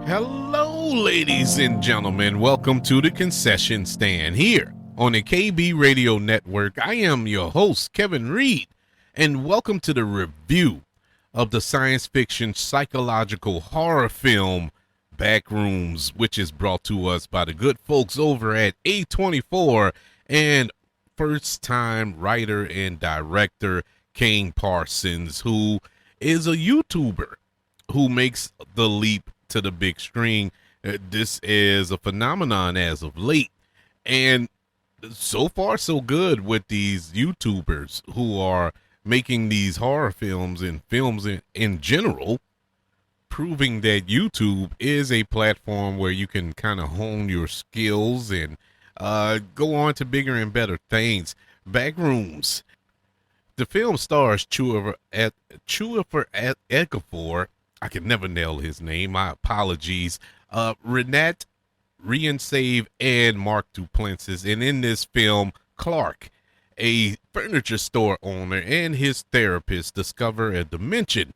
Hello, ladies and gentlemen. Welcome to the concession stand here on the KB Radio Network. I am your host, Kevin Reed, and welcome to the review of the science fiction psychological horror film Backrooms, which is brought to us by the good folks over at A24 and first-time writer and director Kane Parsons, who is a YouTuber who makes the leap to the big screen. This is a phenomenon as of late, and so far so good with these YouTubers who are making these horror films and films in general, proving that YouTube is a platform where you can kind of hone your skills and go on to bigger and better things. Backrooms. The film stars Chiwetel Ejiofor. I can never nail his name. My apologies. Renate Reinsve and Mark Duplass. And in this film, Clark, a furniture store owner, and his therapist discover a dimension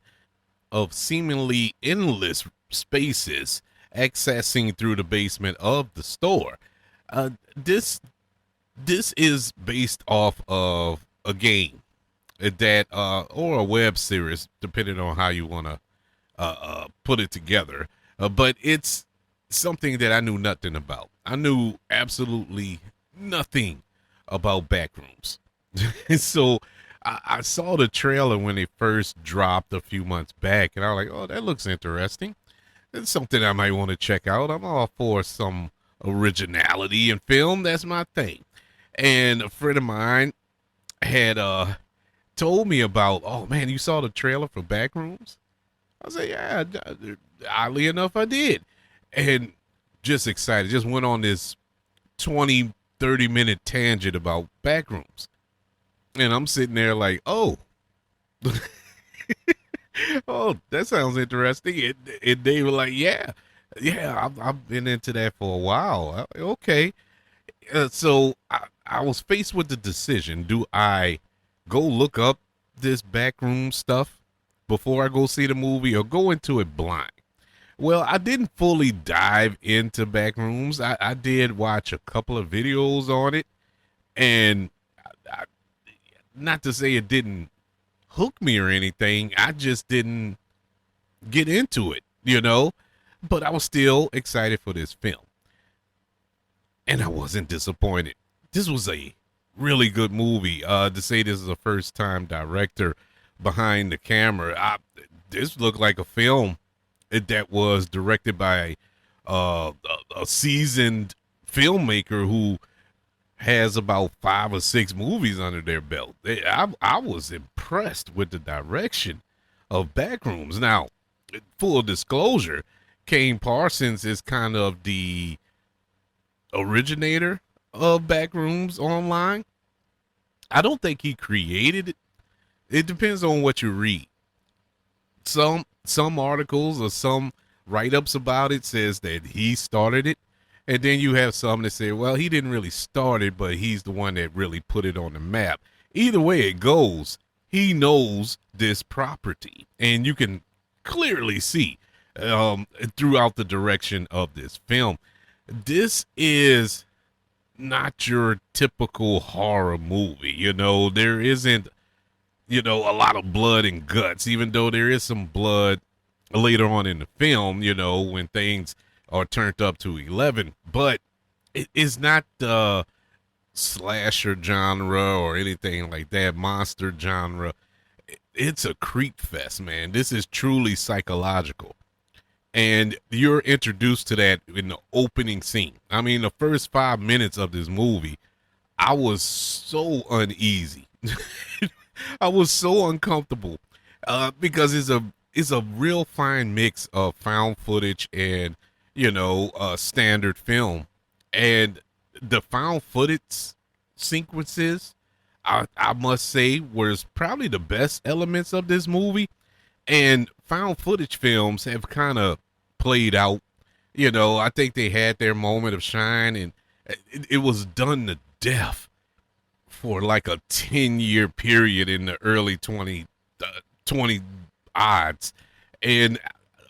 of seemingly endless spaces accessing through the basement of the store. This is based off of a game that or a web series, depending on how you want to put it together, but it's something that I knew nothing about. I knew absolutely nothing about Backrooms. So I saw the trailer when it first dropped a few months back, and I was like, oh, that looks interesting. It's something I might want to check out. I'm all for some originality in film. That's my thing. And a friend of mine had told me about, oh man, you saw the trailer for Backrooms? I said, yeah, oddly enough, I did. And just excited, just went on this 20, 30-minute tangent about Backrooms. And I'm sitting there like, oh, oh, that sounds interesting. And they were like, yeah, I've been into that for a while. Okay. So I was faced with the decision. Do I go look up this Backroom stuff before I go see the movie, or go into it blind? Well, I didn't fully dive into Backrooms. I did watch a couple of videos on it, and not to say it didn't hook me or anything, I just didn't get into it, but I was still excited for this film, and I wasn't disappointed. This was a really good movie. To say this is a first-time director behind the camera, this looked like a film that was directed by a seasoned filmmaker who has about 5 or 6 movies under their belt. I was impressed with the direction of Backrooms. Now, full disclosure, Kane Parsons is kind of the originator of Backrooms online. I don't think he created it. It depends on what you read. Some articles or some write-ups about it says that he started it, and then you have some that say, well, he didn't really start it, but he's the one that really put it on the map. Either way it goes, he knows this property, and you can clearly see throughout the direction of this film. This is not your typical horror movie. There isn't a lot of blood and guts, even though there is some blood later on in the film, when things are turned up to 11. But it is not the slasher genre or anything like that, monster genre. It's a creep fest, man. This is truly psychological. And you're introduced to that in the opening scene. I mean, the first 5 minutes of this movie, I was so uneasy. I was so uncomfortable because it's a real fine mix of found footage and standard film, and the found footage sequences, I must say, was probably the best elements of this movie. And found footage films have kind of played out. I think they had their moment of shine, and it was done to death for like a 10-year period in the early 20 odds. And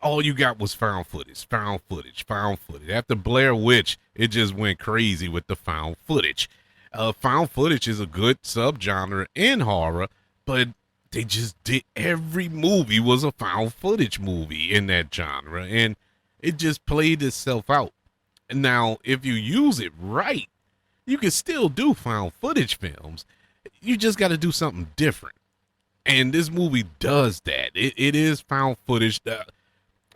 all you got was found footage, found footage, found footage. After Blair Witch, it just went crazy with the found footage. Found footage is a good subgenre in horror, but they just did, every movie was a found footage movie in that genre, and it just played itself out. Now, if you use it right, you can still do found footage films. You just got to do something different. And this movie does that. It is found footage.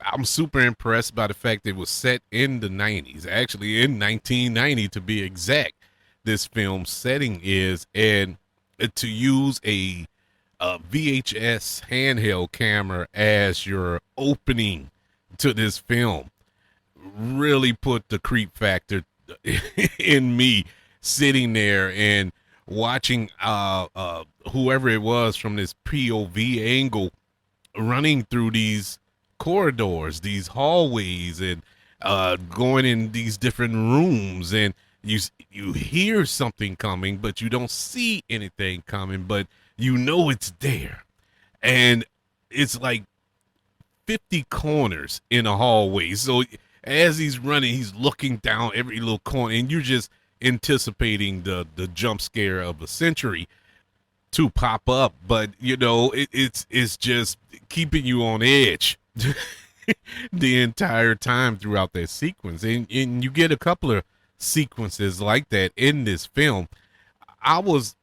I'm super impressed by the fact it was set in the 90s, actually in 1990 to be exact. This film setting is, and to use a VHS handheld camera as your opening to this film really put the creep factor in me, sitting there and watching whoever it was from this POV angle running through these corridors, these hallways, and going in these different rooms, and you hear something coming, but you don't see anything coming, but you know it's there, and it's like 50 corners in a hallway. So as he's running, he's looking down every little corner, and you're just anticipating the jump scare of the century to pop up. But you know, it's just keeping you on edge the entire time throughout that sequence, and you get a couple of sequences like that in this film. I was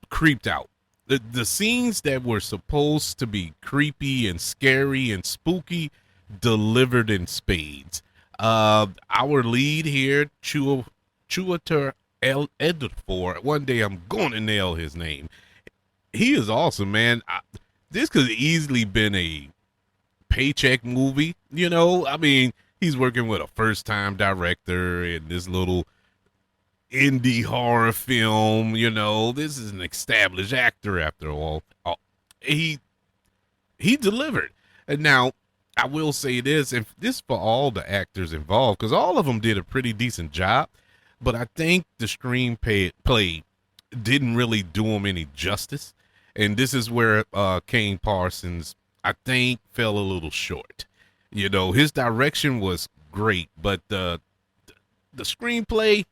creeped out. The scenes that were supposed to be creepy and scary and spooky delivered in spades. Our lead here, Chiwetel Ejiofor. One day I'm going to nail his name. He is awesome, man. This could have easily been a paycheck movie. You know, I mean, he's working with a first-time director in this little indie horror film. You know, this is an established actor after all. He delivered. And now I will say this, and this for all the actors involved, because all of them did a pretty decent job, but I think the screenplay didn't really do him any justice. And this is where Kane Parsons, I think, fell a little short. You know, his direction was great, but the screenplay,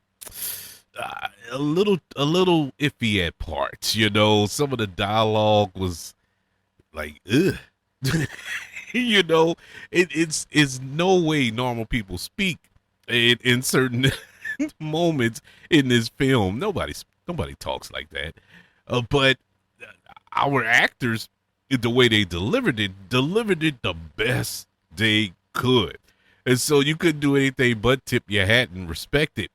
a little iffy at parts. You know, some of the dialogue was like, ugh. You know, it's no way normal people speak in certain moments in this film. Nobody talks like that. But our actors, the way they delivered it the best they could. And so you couldn't do anything but tip your hat and respect it.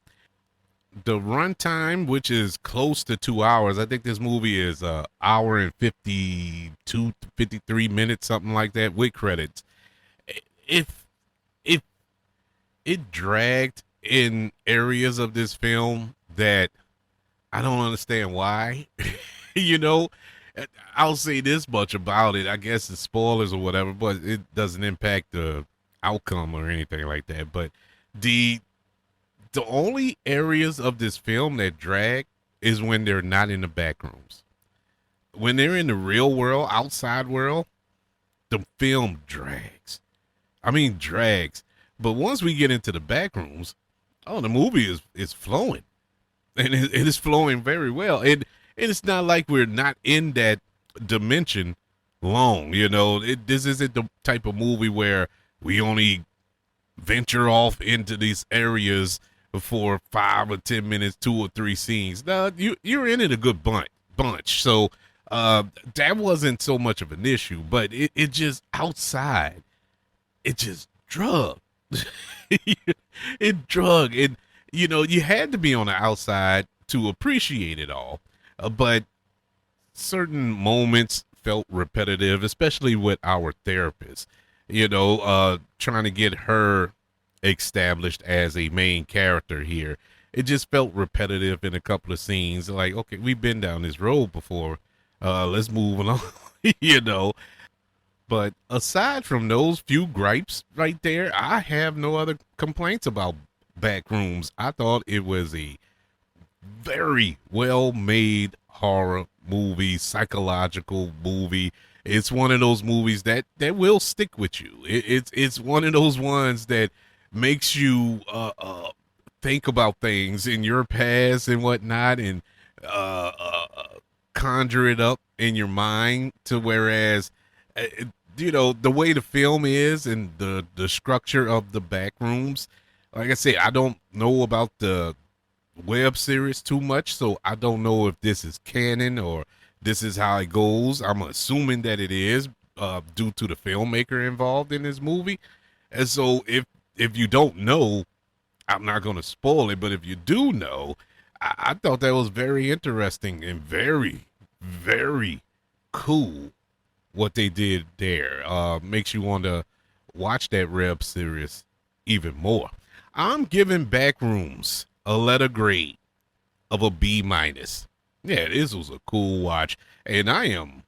The runtime, which is close to 2 hours, I think this movie is an hour and 52, 53 minutes, something like that, with credits. If it dragged in areas of this film that I don't understand why. You know, I'll say this much about it. I guess it's spoilers or whatever, but it doesn't impact the outcome or anything like that. But the only areas of this film that drag is when they're not in the back rooms. When they're in the real world, outside world, the film drags. I mean, drags. But once we get into the back rooms, oh, the movie is flowing. And it is flowing very well. And it's not like we're not in that dimension long. You know, this isn't the type of movie where we only venture off into these areas for 5 or 10 minutes, 2 or 3 scenes. No, you're in it a good bunch. So that wasn't so much of an issue, but it just outside, it just drug. It drug. And, you know, you had to be on the outside to appreciate it all. But certain moments felt repetitive, especially with our therapist, you know, trying to get her established as a main character here. It just felt repetitive in a couple of scenes. Like, okay, we've been down this road before. Let's move along, you know. But aside from those few gripes right there, I have no other complaints about Backrooms. I thought it was a very well-made horror movie, psychological movie. It's one of those movies that will stick with you. It's one of those ones that makes you think about things in your past and whatnot, and uh, uh, uh, conjure it up in your mind. To whereas, the way the film is and the structure of the Backrooms. Like I say, I don't know about the web series too much, so I don't know if this is canon or this is how it goes. I'm assuming that it is, due to the filmmaker involved in this movie. And so if you don't know, I'm not going to spoil it. But if you do know, I thought that was very interesting and very, very cool what they did there. Makes you want to watch that web series even more. I'm giving Backrooms a letter grade of a B minus. Yeah, this was a cool watch, and I'm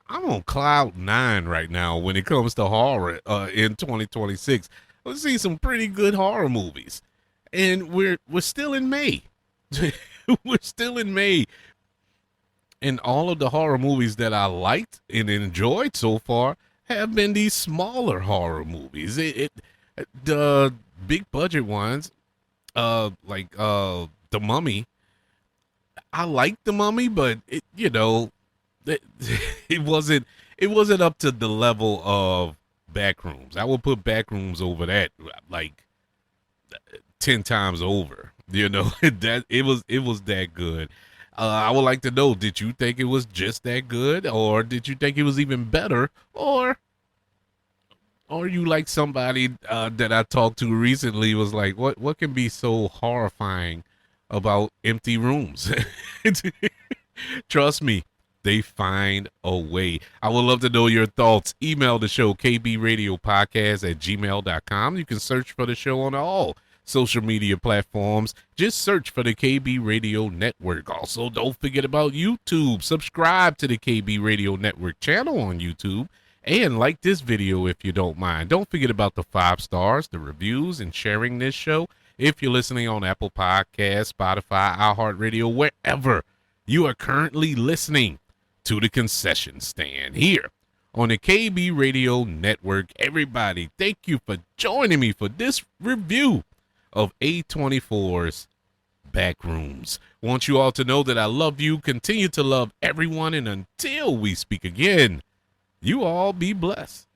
on cloud nine right now when it comes to horror. In 2026, let's see some pretty good horror movies, and we're still in May. We're still in May, and all of the horror movies that I liked and enjoyed so far have been these smaller horror movies. The big budget ones, like The Mummy. I liked The Mummy, but it, it wasn't up to the level of Backrooms. I would put Backrooms over that like 10 times over. That it was that good. I would like to know, did you think it was just that good, or did you think it was even better, or you like somebody that I talked to recently was like, what can be so horrifying about empty rooms? Trust me, they find a way. I would love to know your thoughts. Email the show, kbradiopodcast@gmail.com. You can search for the show on all social media platforms. Just search for the KB Radio Network. Also, don't forget about YouTube. Subscribe to the KB Radio Network channel on YouTube. And like this video if you don't mind. Don't forget about the 5 stars, the reviews, and sharing this show. If you're listening on Apple Podcasts, Spotify, iHeartRadio, wherever you are currently listening to the concession stand here on the KB Radio Network. Everybody, thank you for joining me for this review of A24's Backrooms. Want you all to know that I love you, continue to love everyone, and until we speak again, you all be blessed.